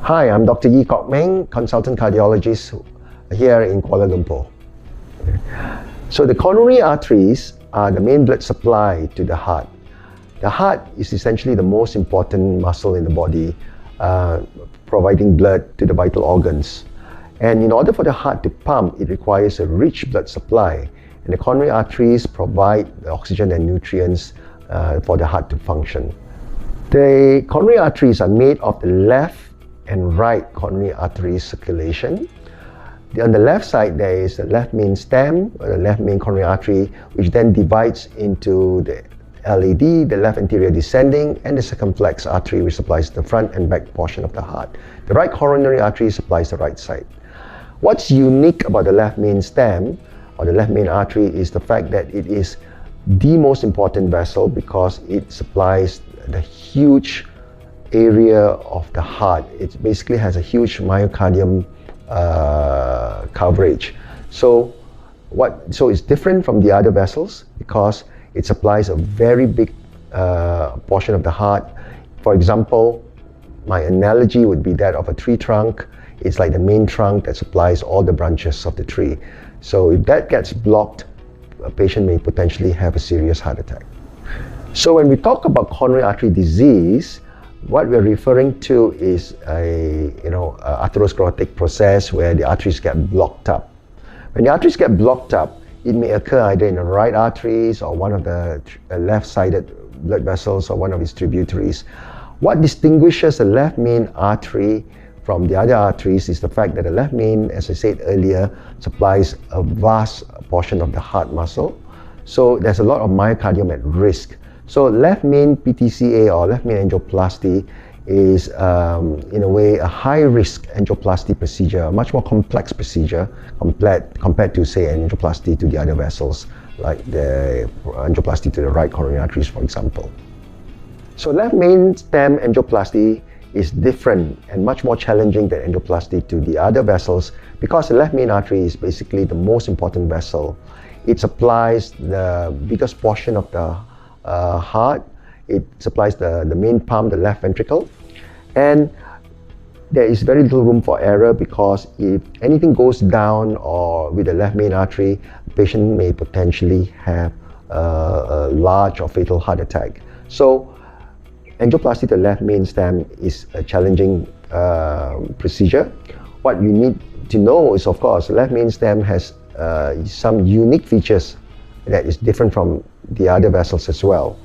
Hi, I'm Dr. Yi Kok Meng, consultant cardiologist here in Kuala Lumpur. So the coronary arteries are the main blood supply to the heart. The heart is essentially the most important muscle in the body, providing blood to the vital organs. And in order for the heart to pump, it requires a rich blood supply. And the coronary arteries provide the oxygen and nutrients for the heart to function. The coronary arteries are made of the left and right coronary artery circulation. On the left side, there is the left main stem, or the left main coronary artery, which then divides into the LAD, the left anterior descending, and the circumflex artery, which supplies the front and back portion of the heart. The right coronary artery supplies the right side. What's unique about the left main stem, or the left main artery, is the fact that it is the most important vessel because it supplies the huge area of the heart. It basically has a huge myocardium coverage. So it's different from the other vessels because it supplies a very big portion of the heart. For example, my analogy would be that of a tree trunk. It's like the main trunk that supplies all the branches of the tree. So if that gets blocked, a patient may potentially have a serious heart attack. So when we talk about coronary artery disease, what we're referring to is a atherosclerotic process where the arteries get blocked up. When the arteries get blocked up, it may occur either in the right arteries or one of the left-sided blood vessels or one of its tributaries. What distinguishes the left main artery from the other arteries is the fact that the left main, as I said earlier, supplies a vast portion of the heart muscle. So there's a lot of myocardium at risk. So left main PTCA or left main angioplasty is in a way a high-risk angioplasty procedure, a much more complex procedure compared to, say, angioplasty to the other vessels, like the angioplasty to the right coronary arteries, for example. So left main stem angioplasty is different and much more challenging than angioplasty to the other vessels because the left main artery is basically the most important vessel. It supplies the biggest portion of the heart. It supplies the main pump, the left ventricle, and there is very little room for error because if anything goes down or with the left main artery, the patient may potentially have a large or fatal heart attack. So angioplasty to the left main stem is a challenging procedure. What you need to know is, of course, the left main stem has some unique features that is different from the other vessels as well.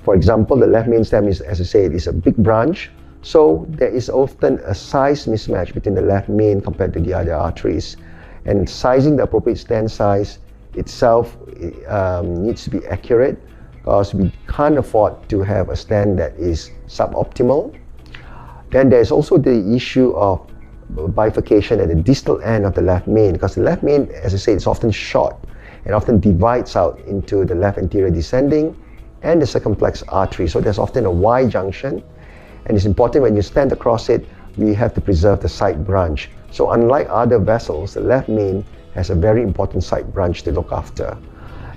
For example, the left main stem is, as I said, is a big branch. So there is often a size mismatch between the left main compared to the other arteries. And sizing the appropriate stent size itself needs to be accurate because we can't afford to have a stent that is suboptimal. Then there's also the issue of bifurcation at the distal end of the left main because the left main, as I said, is often short and often divides out into the left anterior descending and the circumflex artery. So there's often a Y junction, and it's important when you stand across it, we have to preserve the side branch. So unlike other vessels, the left main has a very important side branch to look after.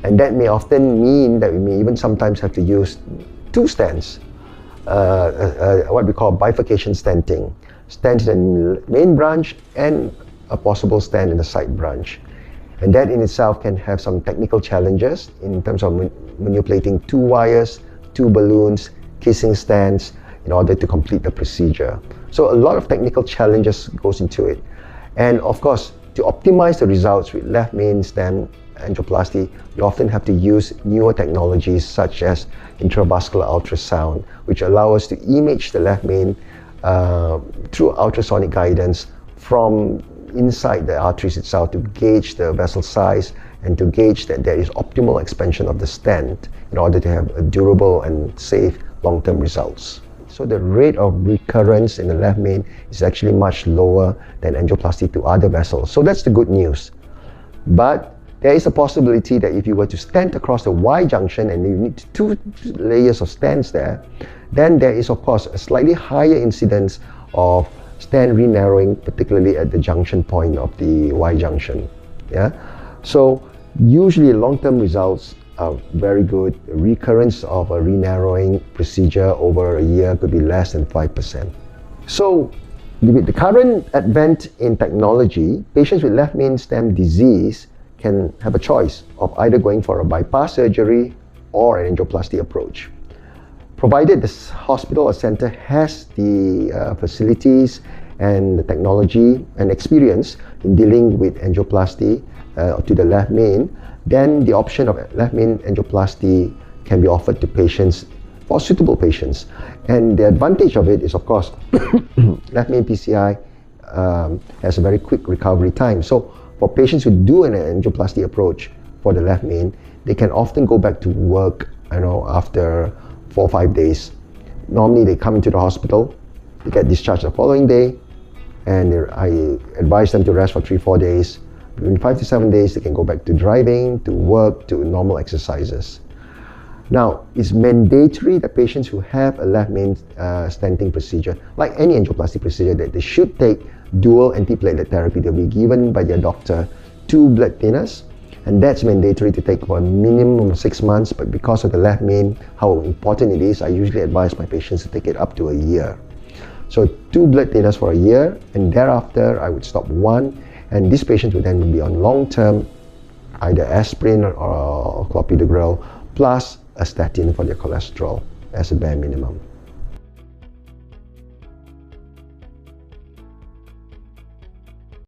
And that may often mean that we may even sometimes have to use two stents, what we call bifurcation stenting. Stent in the main branch and a possible stent in the side branch. And that in itself can have some technical challenges in terms of manipulating two wires, two balloons, kissing stents in order to complete the procedure. So a lot of technical challenges goes into it. And of course, to optimize the results with left main stem angioplasty, we often have to use newer technologies such as intravascular ultrasound, which allow us to image the left main through ultrasonic guidance from inside the arteries itself to gauge the vessel size and to gauge that there is optimal expansion of the stent in order to have a durable and safe long-term results. So the rate of recurrence in the left main is actually much lower than angioplasty to other vessels. So that's the good news. But there is a possibility that if you were to stent across the Y junction and you need two layers of stents there, then there is of course a slightly higher incidence of stent re-narrowing, particularly at the junction point of the Y junction. Yeah? So usually long-term results are very good. The recurrence of a re-narrowing procedure over a year could be less than 5%. So With the current advent in technology, patients with left main stem disease can have a choice of either going for a bypass surgery or an angioplasty approach. Provided the hospital or center has the facilities and the technology and experience in dealing with angioplasty to the left main, then the option of left main angioplasty can be offered to patients, for suitable patients. And the advantage of it is, of course, left main PCI has a very quick recovery time. So for patients who do an angioplasty approach for the left main, they can often go back to work, after 4 or 5 days. Normally they come into the hospital, they get discharged the following day, and I advise them to rest for 3-4 days. Within 5 to 7 days, they can go back to driving, to work, to normal exercises. Now, it's mandatory that patients who have a left main stenting procedure, like any angioplasty procedure, that they should take dual antiplatelet therapy. They'll be given by their doctor 2 blood thinners, and that's mandatory to take for a minimum of 6 months. But because of the left main, how important it is, I usually advise my patients to take it up to a year. So 2 blood thinners for a year, and thereafter I would stop 1, and these patients would then be on long-term either aspirin or clopidogrel plus a statin for their cholesterol as a bare minimum.